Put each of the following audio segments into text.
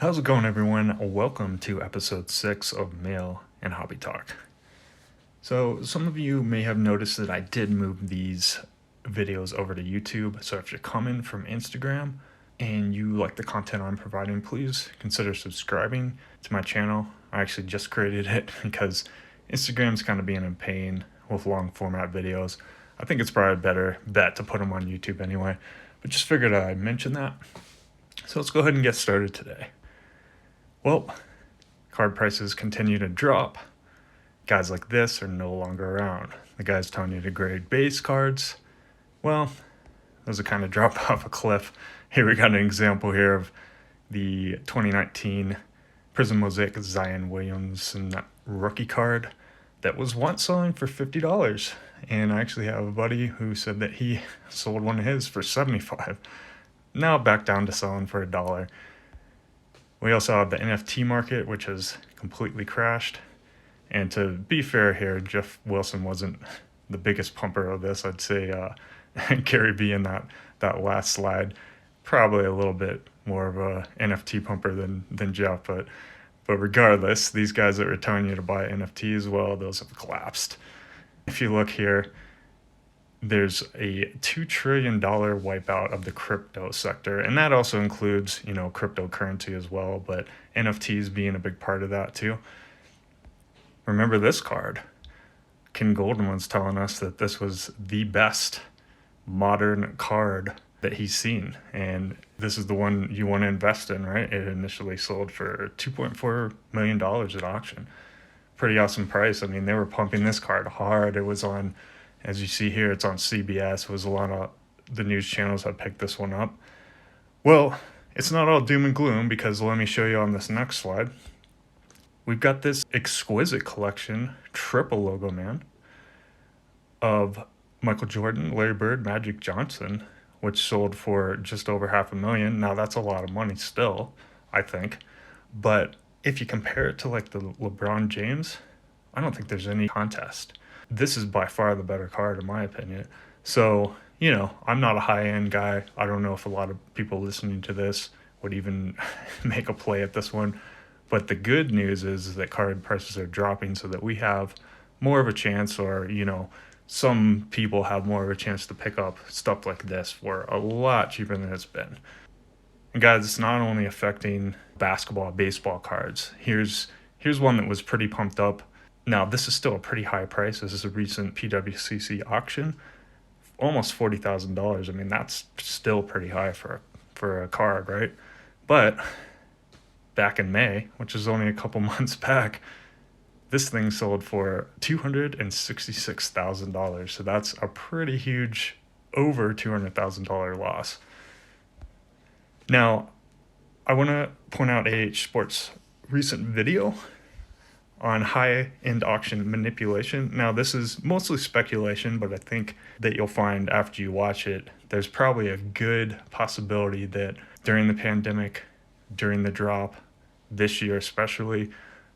How's it going, everyone? Welcome to episode 6 of Mail and Hobby Talk. So, some of you may have noticed that I did move these videos over to YouTube. So, if you're coming from Instagram and you like the content I'm providing, please consider subscribing to my channel. I actually just created it because Instagram's kind of being a pain with long format videos. I think it's probably a better bet to put them on YouTube anyway, but just figured I'd mention that. So, let's go ahead and get started today. Well, card prices continue to drop. Guys like this are no longer around. The guys telling you to grade base cards, well, those are kind of drop off a cliff. Here we got an example here of the 2019 Prism Mosaic Zion Williamson rookie card that was once selling for $50. And I actually have a buddy who said that he sold one of his for $75. Now back down to selling for $1. We also have the NFT market, which has completely crashed. And to be fair here, Jeff Wilson wasn't the biggest pumper of this. I'd say Gary B in that last slide, probably a little bit more of a NFT pumper than Jeff. But regardless, these guys that were telling you to buy NFTs, well, those have collapsed. If you look here, there's a $2 trillion wipeout of the crypto sector. And that also includes, cryptocurrency as well, but NFTs being a big part of that too. Remember this card. Ken Golden was telling us that this was the best modern card that he's seen. And this is the one you want to invest in, right? It initially sold for $2.4 million at auction. Pretty awesome price. I mean, they were pumping this card hard. It was on, as you see here, it's on CBS. It was a lot of the news channels that picked this one up. Well, it's not all doom and gloom, because let me show you on this next slide. We've got this exquisite collection, triple logo man, of Michael Jordan, Larry Bird, Magic Johnson, which sold for just over $500,000. Now that's a lot of money still, I think. But if you compare it to like the LeBron James, I don't think there's any contest. This is by far the better card in my opinion. So, I'm not a high-end guy. I don't know if a lot of people listening to this would even make a play at this one. But the good news is that card prices are dropping so that we have more of a chance, or, some people have more of a chance to pick up stuff like this for a lot cheaper than it's been. And guys, it's not only affecting basketball, baseball cards. Here's one that was pretty pumped up. Now, this is still a pretty high price. This is a recent PWCC auction. Almost $40,000. I mean, that's still pretty high for a card, right? But back in May, which is only a couple months back, this thing sold for $266,000. So that's a pretty huge, over $200,000 loss. Now, I want to point out AH Sports' recent video on high-end auction manipulation. Now, this is mostly speculation, but I think that you'll find after you watch it, there's probably a good possibility that during the pandemic, during the drop, this year especially,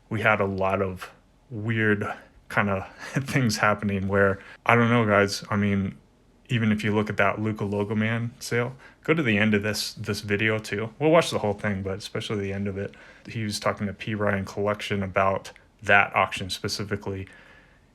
we had a lot of weird kind of things happening where, I don't know, guys. I mean, even if you look at that Luka Logo Man sale, go to the end of this video too. We'll watch the whole thing, but especially the end of it. He was talking to P. Ryan Collection about that auction specifically,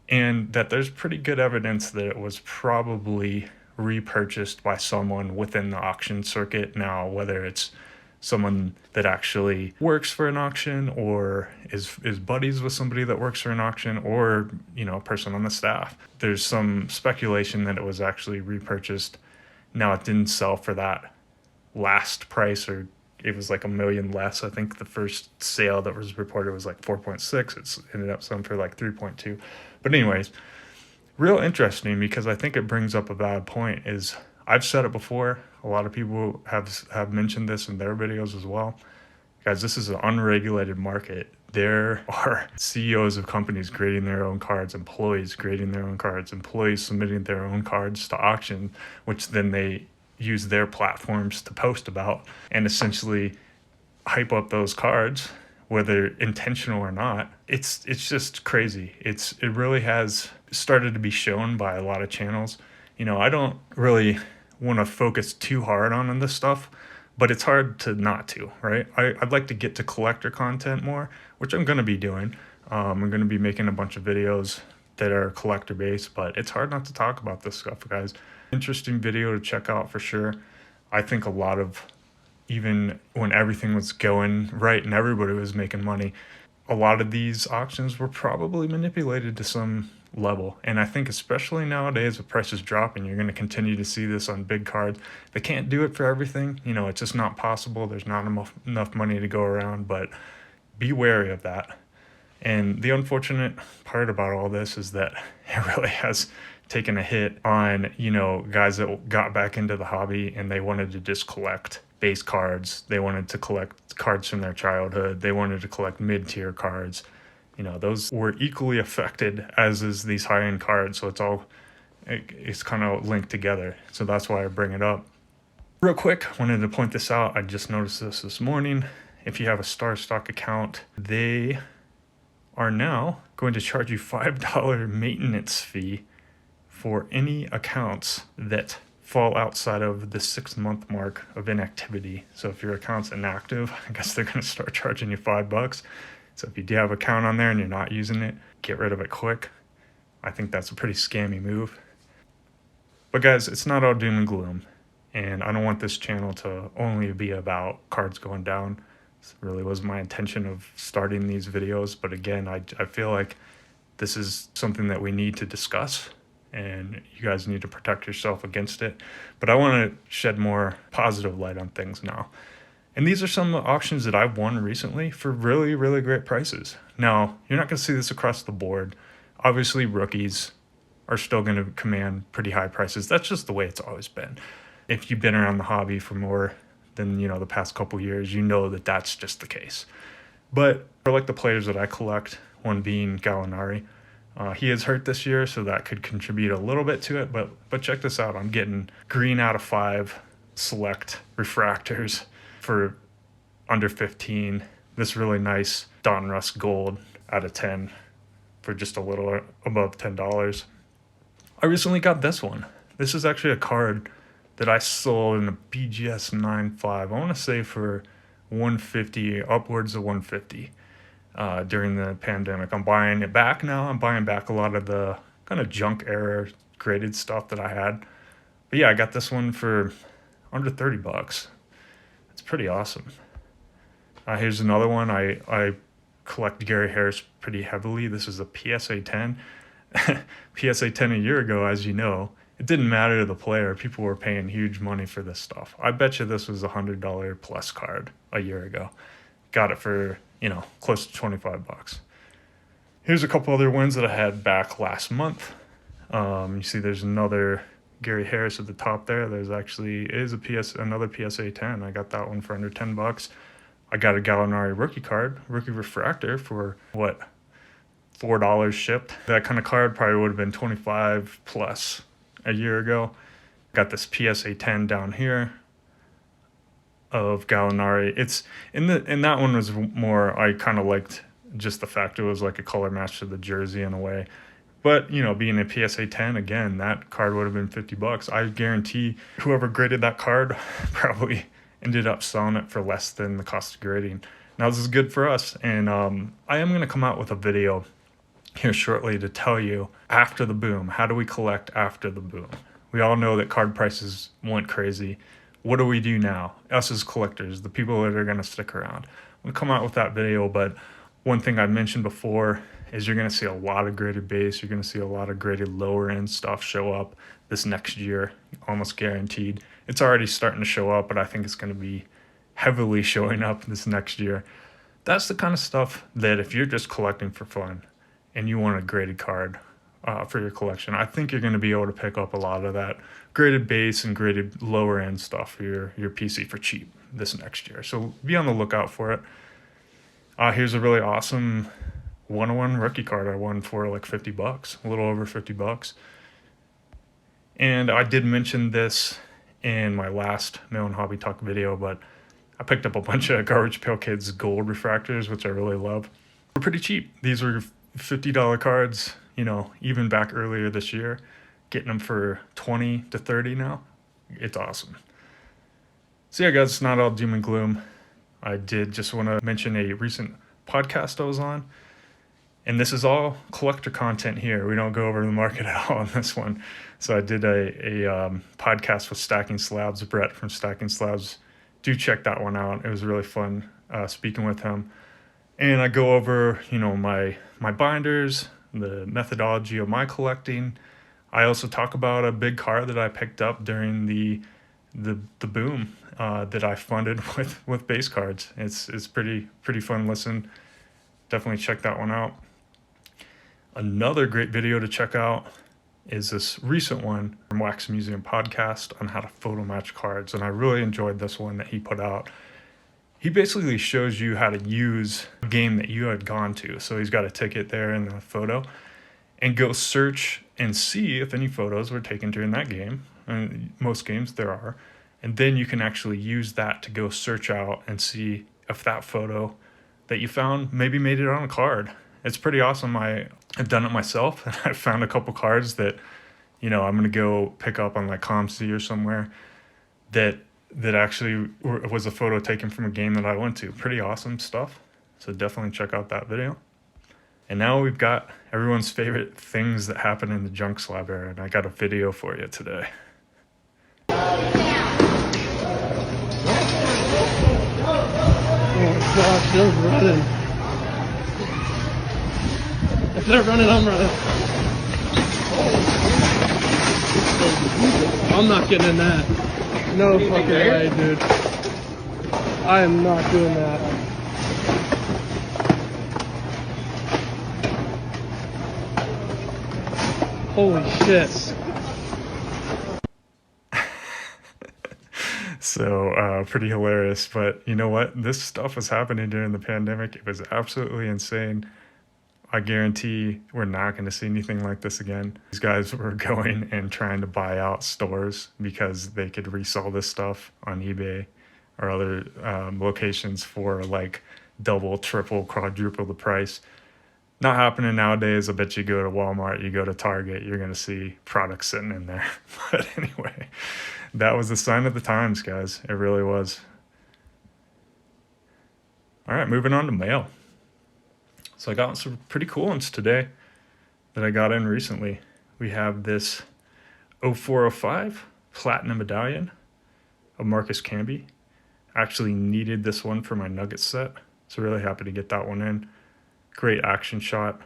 and that there's pretty good evidence that it was probably repurchased by someone within the auction circuit. Now, whether it's someone that actually works for an auction, or is buddies with somebody that works for an auction, or a person on the staff, there's some speculation that it was actually repurchased. Now, it didn't sell for that last price, or it was like $1 million less. I think the first sale that was reported was like 4.6. It's ended up selling for like 3.2. But anyways, real interesting, because I think it brings up a valid point. Is I've said it before. A lot of people have mentioned this in their videos as well. Guys, this is an unregulated market. There are CEOs of companies creating their own cards, employees creating their own cards, employees submitting their own cards to auction, which then they use their platforms to post about and essentially hype up those cards, whether intentional or not. It's just crazy. It really has started to be shown by a lot of channels. I don't really want to focus too hard on this stuff, but it's hard to not to, right? I'd like to get to collector content more, which I'm going to be doing. I'm going to be making a bunch of videos that are collector based, but it's hard not to talk about this stuff, guys. Interesting video to check out for sure. I think a lot of, even when everything was going right and everybody was making money, a lot of these auctions were probably manipulated to some level. And I think especially nowadays with prices dropping, you're going to continue to see this on big cards. They can't do it for everything. You know, it's just not possible. There's not enough money to go around, but be wary of that. And the unfortunate part about all this is that it really has taken a hit on, you know, guys that got back into the hobby and they wanted to just collect base cards. They wanted to collect cards from their childhood. They wanted to collect mid-tier cards. You know, those were equally affected as is these high-end cards. So it's kind of linked together. So that's why I bring it up. Real quick, wanted to point this out. I just noticed this morning. If you have a StarStock account, they are now going to charge you $5 maintenance fee for any accounts that fall outside of the 6-month mark of inactivity. So if your account's inactive, I guess they're going to start charging you $5. So if you do have an account on there and you're not using it, get rid of it quick. I think that's a pretty scammy move. But guys, it's not all doom and gloom. And I don't want this channel to only be about cards going down. This really was my intention of starting these videos. But again, I feel like this is something that we need to discuss, and you guys need to protect yourself against it. But I want to shed more positive light on things now. And these are some auctions that I've won recently for really, really great prices. Now, you're not going to see this across the board. Obviously, rookies are still going to command pretty high prices. That's just the way it's always been. If you've been around the hobby for more than, you know, the past couple years, you know that that's just the case. But for like the players that I collect, one being Gallinari, he is hurt this year, so that could contribute a little bit to it. But check this out. I'm getting green out of 5 select refractors for under 15. This really nice Donruss gold out of 10 for just a little above $10. I recently got this one. This is actually a card that I sold in a BGS 9.5. I want to say for 150, upwards of 150 during the pandemic. I'm buying it back now. I'm buying back a lot of the kind of junk era graded stuff that I had. But yeah, I got this one for under $30. It's pretty awesome. Here's another one. I collect Gary Harris pretty heavily. This is a PSA 10. PSA 10 a year ago, as you know, it didn't matter to the player. People were paying huge money for this stuff. I bet you this was a $100 plus card a year ago. Got it for, you know, close to $25. Here's a couple other ones that I had back last month. You see there's another Gary Harris at the top there. There's actually another PSA 10. I got that one for under $10. I got a Gallinari rookie card, rookie refractor for what, $4 shipped. That kind of card probably would have been 25 plus a year ago. Got this PSA 10 down here of Gallinari. It's in that one was more, I kind of liked just the fact it was like a color match to the jersey in a way. But, you know, being a PSA 10, again, that card would have been $50. I guarantee whoever graded that card probably ended up selling it for less than the cost of grading. Now, this is good for us, and I am going to come out with a video here shortly to tell you after the boom. How do we collect after the boom? We all know that card prices went crazy. What do we do now? Us as collectors, the people that are going to stick around. I'm going to come out with that video, but one thing I mentioned before is you're going to see a lot of graded base. You're going to see a lot of graded lower end stuff show up this next year, almost guaranteed. It's already starting to show up, but I think it's going to be heavily showing up this next year. That's the kind of stuff that if you're just collecting for fun and you want a graded card for your collection, I think you're going to be able to pick up a lot of that graded base and graded lower end stuff for your PC for cheap this next year. So be on the lookout for it. Here's a really awesome 101 rookie card I won for like $50, a little over $50. And I did mention this in my last Mail and Hobby Talk video, but I picked up a bunch of Garbage Pail Kids gold refractors, which I really love. They're pretty cheap. These were $50 cards, you know, even back earlier this year. Getting them for $20 to $30 now. It's awesome. So yeah, guys, it's not all doom and gloom. I did just want to mention a recent podcast I was on. And this is all collector content here. We don't go over the market at all on this one. So I did a podcast with Stacking Slabs, Brett from Stacking Slabs. Do check that one out. It was really fun speaking with him. And I go over, my binders, the methodology of my collecting. I also talk about a big card that I picked up during the boom that I funded with base cards. It's pretty fun listen. Definitely check that one out. Another great video to check out is this recent one from Wax Museum Podcast on how to photo match cards, and I really enjoyed this one that he put out. He basically shows you how to use a game that you had gone to. So he's got a ticket there in the photo, and go search and see if any photos were taken during that game. And most games there are. And then you can actually use that to go search out and see if that photo that you found maybe made it on a card. It's pretty awesome. I've done it myself. I found a couple cards that, I'm going to go pick up on like ComC or somewhere that actually was a photo taken from a game that I went to. Pretty awesome stuff. So definitely check out that video. And now we've got everyone's favorite things that happen in the junk slab era, and I got a video for you today. Oh gosh, they're running. If they're running, I'm running. I'm not getting in that. No fucking way, dude. I am not doing that. Holy shit. So pretty hilarious. But you know what? This stuff was happening during the pandemic. It was absolutely insane. I guarantee we're not going to see anything like this again. These guys were going and trying to buy out stores because they could resell this stuff on eBay or other locations for like double, triple, quadruple the price. Not happening nowadays. I bet you go to Walmart, you go to Target, you're going to see products sitting in there. But anyway, that was the sign of the times, guys. It really was. All right, moving on to mail. So I got some pretty cool ones today that I got in recently. We have this 0405 Platinum Medallion of Marcus Camby. Actually needed this one for my Nuggets set, so really happy to get that one in. Great action shot.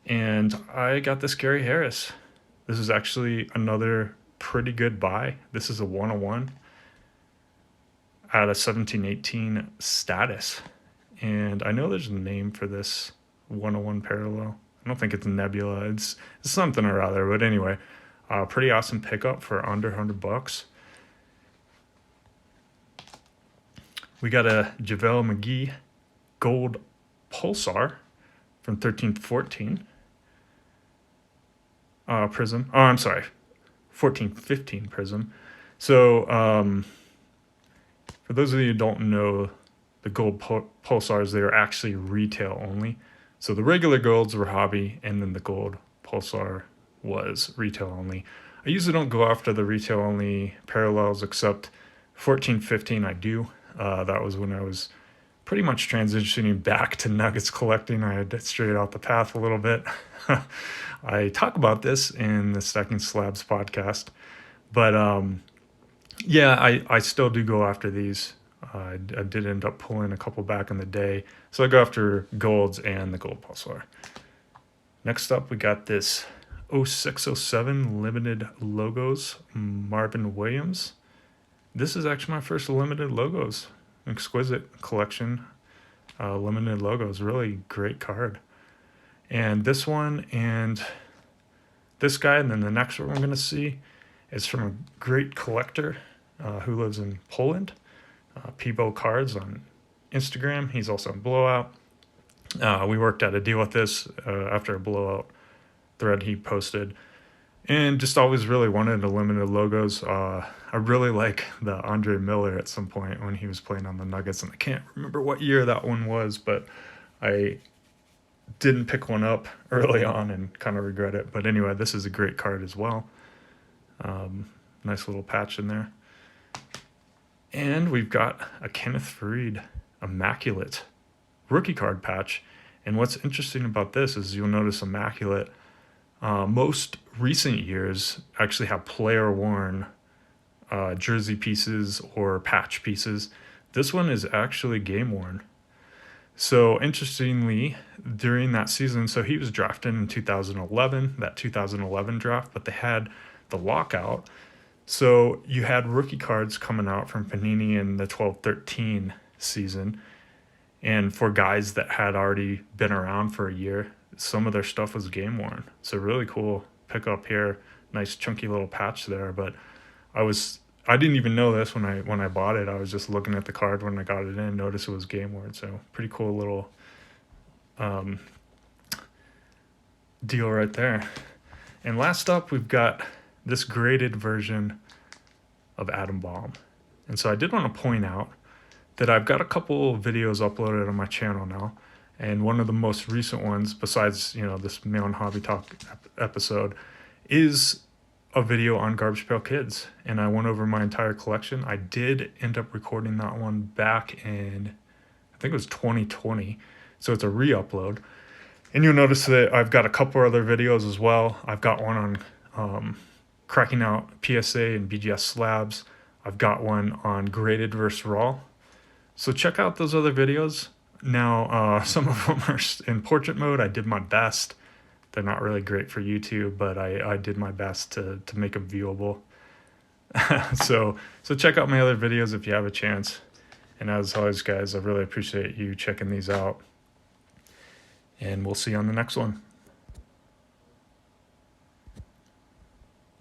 And I got this Gary Harris. This is actually another pretty good buy. This is a 101 at a 1718 status. And I know there's a name for this 101 parallel. I don't think it's Nebula. It's something or other. But anyway, pretty awesome pickup for under $100. We got a JaVale McGee gold pulsar from 1314 prism. Oh, I'm sorry, 1415 prism. So for those of you who don't know, the gold pulsars, they are actually retail only. So the regular golds were hobby, and then the gold pulsar was retail only. I usually don't go after the retail only parallels, except 1415 I do. That was when I was pretty much transitioning back to Nuggets collecting. I had strayed off the path a little bit. I talk about this in the Stacking Slabs podcast, but yeah, I still do go after these. I did end up pulling a couple back in the day, so I go after golds and the gold pulsar. Next up, we got this 0607 limited logos Marvin Williams. This is actually my first limited logos. Exquisite collection. Limited logos, really great card. And this one and this guy, and then the next one we're going to see is from a great collector who lives in Poland. Peebo Cards on Instagram. He's also on Blowout. We worked out a deal with this after a Blowout thread he posted, and just always really wanted the limited logos. I really like the Andre Miller at some point when he was playing on the Nuggets, and I can't remember what year that one was, but I didn't pick one up early on and kind of regret it. But anyway, this is a great card as well. Nice little patch in there. And we've got a Kenneth Faried Immaculate rookie card patch. And what's interesting about this is you'll notice Immaculate, most recent years actually have player worn jersey pieces or patch pieces. This one is actually game worn. So interestingly, during that season, so he was drafted in 2011, that 2011 draft, but they had the lockout. So you had rookie cards coming out from Panini in the 12-13 season. And for guys that had already been around for a year, some of their stuff was game worn. So really cool pickup here. Nice chunky little patch there. But I didn't even know this when I bought it. I was just looking at the card when I got it in, noticed it was game worn. So pretty cool little deal right there. And last up, we've got this graded version of Adam Baum. And so I did want to point out that I've got a couple videos uploaded on my channel now. And one of the most recent ones, besides, this Mail and Hobby Talk episode, is a video on Garbage Pail Kids. And I went over my entire collection. I did end up recording that one back in, I think it was 2020. So it's a re-upload. And you'll notice that I've got a couple other videos as well. I've got one on cracking out PSA and BGS slabs. I've got one on graded versus raw. So check out those other videos. Now, some of them are in portrait mode. I did my best. They're not really great for YouTube, but I did my best to make them viewable. So check out my other videos if you have a chance. And as always, guys, I really appreciate you checking these out. And we'll see you on the next one.